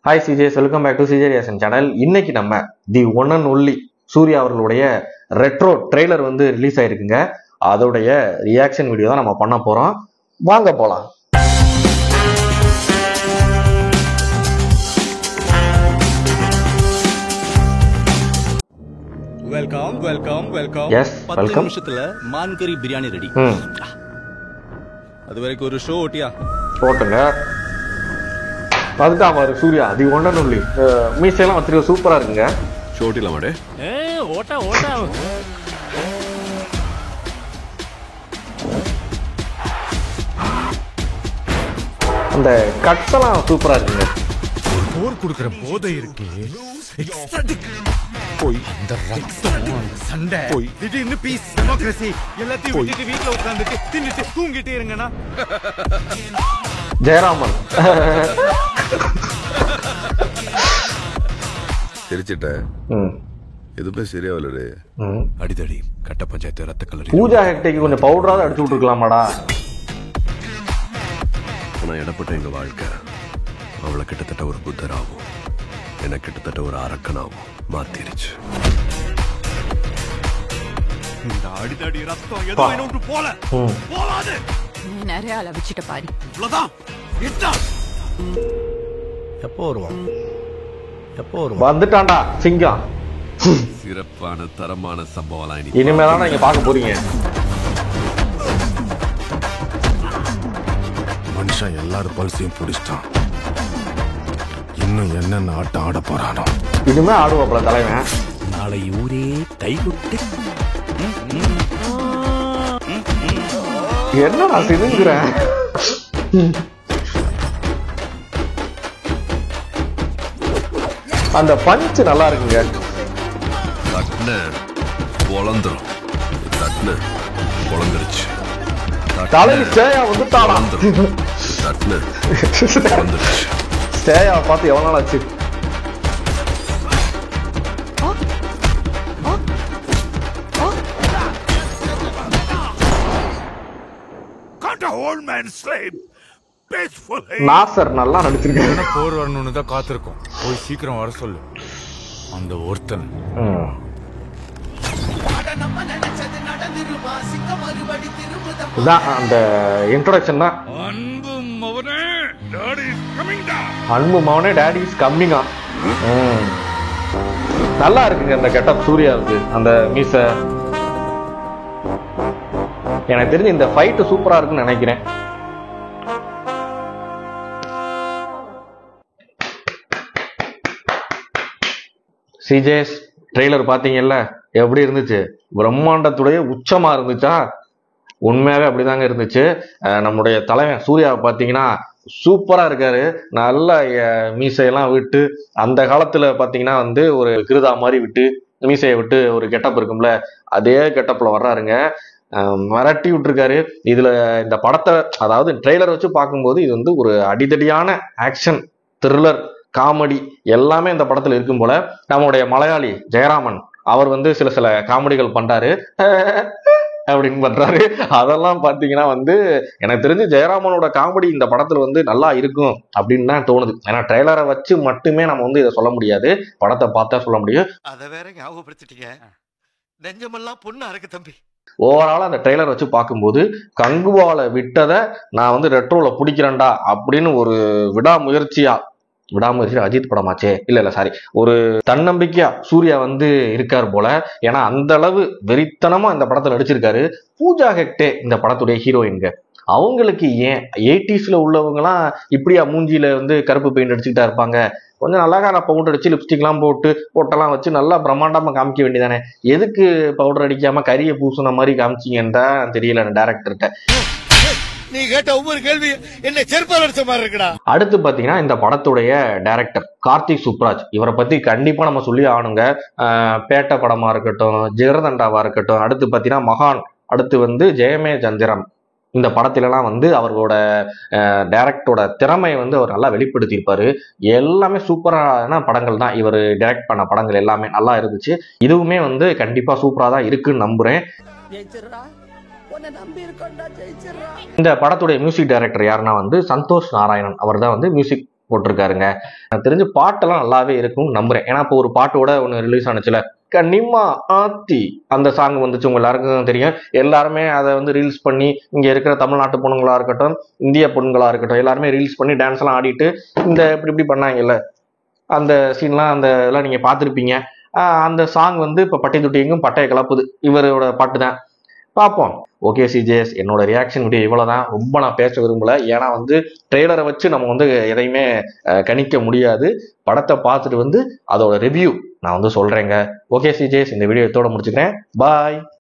Hi CJs, welcome back to CJ reaction channel. இன்னைக்கு நம்ம the one and only Suriya அவர்களுடைய Retro trailer வந்து release ஆயிருக்குங்க. அதோடைய ரியாக்ஷன் வீடியோ தான் நம்ம பண்ண போறோம். வாங்க போலாம். Welcome welcome welcome. எஸ், 10 நிமிஷத்துல மான் கறி பிரியாணி ரெடி. அது வரைக்கும் ஒரு ஷோ ஓட்டியா போட்டுங்க. அதுதான் பாரு Surya the one and only. மீசையெல்லாம் வச்சிருக்க சூப்பரா இருக்குங்க. ஷோ ஓட்டிலாம் மாடே. ஓட்டா ஓட்டா. அந்த கட்ஸ் எல்லாம் சூப்பரா இருக்குங்க. போர் கொடுக்கிற போதை இருக்கு. போய் அந்த ரத்தம் சண்டை போய் திடீர்னு பீஸ் டெமோக்ரசி எல்லாத்தையும் விட்டுட்டு வீட்டுல உட்கார்ந்துட்டு தின்னுட்டு தூங்கிட்டே இருங்கண்ணா. ஜெயராமன் சிரிச்சிட்ட எதுவுமே சரியா இல்லடே. அடிதடி கட்ட பஞ்சாயத்து ரத்த கலரி. பூஜா ஹெக்டேக்கு கொஞ்சம் பவுடராவது அடிச்சு விட்டுருக்கலாமாடா. ஆனா இடப்பட்ட எங்க வாழ்க்கை அவளை கிட்டத்தட்ட ஒரு புத்தராகும், எனக்கு கிட்டத்தட்ட ஒரு அரக்கனாகும் மாத்திருச்சு. இந்த அடிதடி ரத்தம் ஏதோ இன்னொன்று போல போவாது. நிறைய அளவிச்சிட்ட பாரு. இவ்வளவுதான் இட்டா. எப்போ வருவான்? வந்துட்டான்டா சிங்கம். சிறப்பான தரமான சம்பவம் இனிமேதான் நீங்க பார்க்க போறீங்க. மனுஷன் எல்லாரும் பல்சையும் பிடிச்சிட்டான். இன்னும் என்னென்ன ஆட்டம் ஆட போறானோ. இனிமே ஆடுவாப்ல தலைவன். நாளை ஊரே கைகுட்டு. என்ன நான் சிதுங்குறேன். அந்த பஞ்ச் நல்லா இருக்குங்க. தட்ன பொழந்துரும், தட்ன பொழந்துருச்சு. தலைவி ஸ்டேயா வந்து தட்ன பொழந்துருச்சு. ஸ்டேயா பார்த்து எவ்வளவு நாள் ஆச்சு. நாசர் நல்லா நடிச்சிருக்காங்க. போர் வரணும்னு தான் காத்திருக்கோம். போய் சீக்கிரம் வர சொல்லு அந்த ஒருத்தன். இதான் அந்த இன்ட்ரோடக்ஷன் தான். அன்பு மவனே டாடி இஸ் கம்மிங்கா. நல்லா இருக்குங்க அந்த கெட்டப் சூர்யாவுக்கு. அந்த மீச எனக்கு தெரிஞ்சு இந்த ஃபைட் சூப்பரா இருக்குன்னு நினைக்கிறேன். சிஜேஸ் ட்ரெய்லர் பாத்தீங்கல்ல, எப்படி இருந்துச்சு? பிரம்மாண்டத்துடைய உச்சமா இருந்துச்சா? உண்மையாவே அப்படிதாங்க இருந்துச்சு. நம்முடைய தலைவன் சூர்யாவை பாத்தீங்கன்னா சூப்பரா இருக்காரு. நல்ல மீசையெல்லாம் விட்டு, அந்த காலத்துல பாத்தீங்கன்னா வந்து ஒரு கிருதா மாதிரி விட்டு மீசையை விட்டு ஒரு கெட்டப் இருக்கும்ல, அதே கெட்டப்ல வர்றாருங்க. மிரட்டி விட்டுருக்காரு. இதுல இந்த படத்தை, அதாவது ட்ரெய்லர் வச்சு பார்க்கும்போது இது வந்து ஒரு அடிதடியான ஆக்ஷன் த்ரில்லர் காமெடி எல்லாமே இந்த படத்துல இருக்கும் போல. நம்முடைய மலையாளி ஜெயராமன் அவர் வந்து சில காமெடிகள் பண்றாரு, அப்படின்னு பண்றாரு. அதெல்லாம் பாத்தீங்கன்னா வந்து எனக்கு தெரிஞ்சு ஜெயராமனோட காமெடி இந்த படத்துல வந்து நல்லா இருக்கும் அப்படின்னு தான் தோணுது. ஏன்னா ட்ரெய்லரை வச்சு மட்டுமே நம்ம வந்து இதை சொல்ல முடியாது, படத்தை பார்த்தா சொல்ல முடியும். அதை வேற ஞாபகப்படுத்திட்டீங்க. நெஞ்சமெல்லாம் பொண்ணா இருக்கு தம்பி. ஓவராலா அந்த ட்ரெய்லர் வச்சு பார்க்கும்போது கங்குவால விட்டதை நான் வந்து ரெட்ரோல பிடிக்கிறேன்டா அப்படின்னு ஒரு விடாமுயற்சி அஜித் படமாச்சே, இல்ல சாரி, ஒரு தன்னம்பிக்கையா சூர்யா வந்து இருக்கார் போல. ஏன்னா அந்த அளவு வெறித்தனமா இந்த படத்துல நடிச்சிருக்காரு. பூஜா ஹெக்டே இந்த படத்துடைய ஹீரோயின்க. அவங்களுக்கு ஏன் 80s உள்ளவங்கலாம் இப்படியா மூஞ்சியில வந்து கருப்பு பெயிண்ட் அடிச்சுக்கிட்டா இருப்பாங்க? கொஞ்சம் நல்லா பவுடர் அடிச்சு லிப்ஸ்டிக்லாம் போட்டெல்லாம் வச்சு நல்லா பிரம்மாண்டமா காமிக்க வேண்டியதானே. எதுக்கு பவுடர் அடிக்காம கரிய பூசுன மாதிரி காமிச்சிங்கன்னு தான் தெரியல டைரக்டர்கிட்ட. நீ கேட்ட ஒவ்வொரு கேள்வி என்ன செருப்பால் அடிச்ச மாதிரி இருக்குடா. அடுத்து பாத்தீங்கன்னா இந்த படத்துடைய டைரக்டர் கார்த்திக் சுப்ராஜ். இவரை பத்தி கண்டிப்பா நம்ம சொல்லி ஆகணுங்க. பேட்ட படமா இருக்கட்டும், ஜெகதண்டாவா இருக்கட்டும், அடுத்து பாத்தீங்கன்னா மகான், அடுத்து வந்து ஜெயமே சந்திரன். இந்த படத்திலலாம் வந்து அவரோட டைரக்டரோட திறமையை வந்து அவர் நல்லா வெளிப்படுத்தியிருப்பாரு. எல்லாமே சூப்பரான படங்கள் தான். இவர் டைரக்ட் பண்ண படங்கள் எல்லாமே நல்லா இருந்துச்சு. இதுவுமே வந்து கண்டிப்பா சூப்பரா தான் இருக்குன்னு நம்புறேன். இந்த படத்துடைய மியூசிக் டைரக்டர் யாருன்னா வந்து சந்தோஷ் நாராயணன். அவர் தான் வந்து மியூசிக் போட்டிருக்காருங்க. எனக்கு தெரிஞ்சு பாட்டெல்லாம் நல்லாவே இருக்கும்னு நம்புறேன். ஏன்னா இப்போ ஒரு பாட்டோட ஒன்று ரிலீஸ் ஆனிச்சுல, கனிமா ஆத்தி, அந்த சாங் வந்துச்சு, உங்க எல்லாருக்கும் தெரியும். எல்லாருமே அதை வந்து ரீல்ஸ் பண்ணி, இங்க இருக்கிற தமிழ்நாட்டு பொண்ணுங்களா இருக்கட்டும், இந்திய பொண்ணுங்களா இருக்கட்டும், எல்லாருமே ரீல்ஸ் பண்ணி டான்ஸ் எல்லாம் ஆடிட்டு இந்த இப்படி பண்ணாங்கல்ல, அந்த சீன்லாம் அந்த இதெல்லாம் நீங்க பார்த்துருப்பீங்க. அந்த சாங் வந்து இப்போ பட்டை தொட்டி எங்கும் பட்டையை கலப்புது, இவரோட பாட்டு தான். பார்ப்போம். ஓகே சிஜேஎஸ், என்னோட ரியாக்ஷன் வீடியோ இவ்வளோதான். ரொம்ப நான் பேச விரும்பல. ஏன்னா வந்து ட்ரெய்லரை வச்சு நம்ம வந்து எதையுமே கணிக்க முடியாது. படத்தை பார்த்துட்டு வந்து அதோட ரிவ்யூ நான் வந்து சொல்றேங்க. ஓகே சிஜேஎஸ், இந்த வீடியோ இதோட முடிச்சுக்கிறேன். பாய்.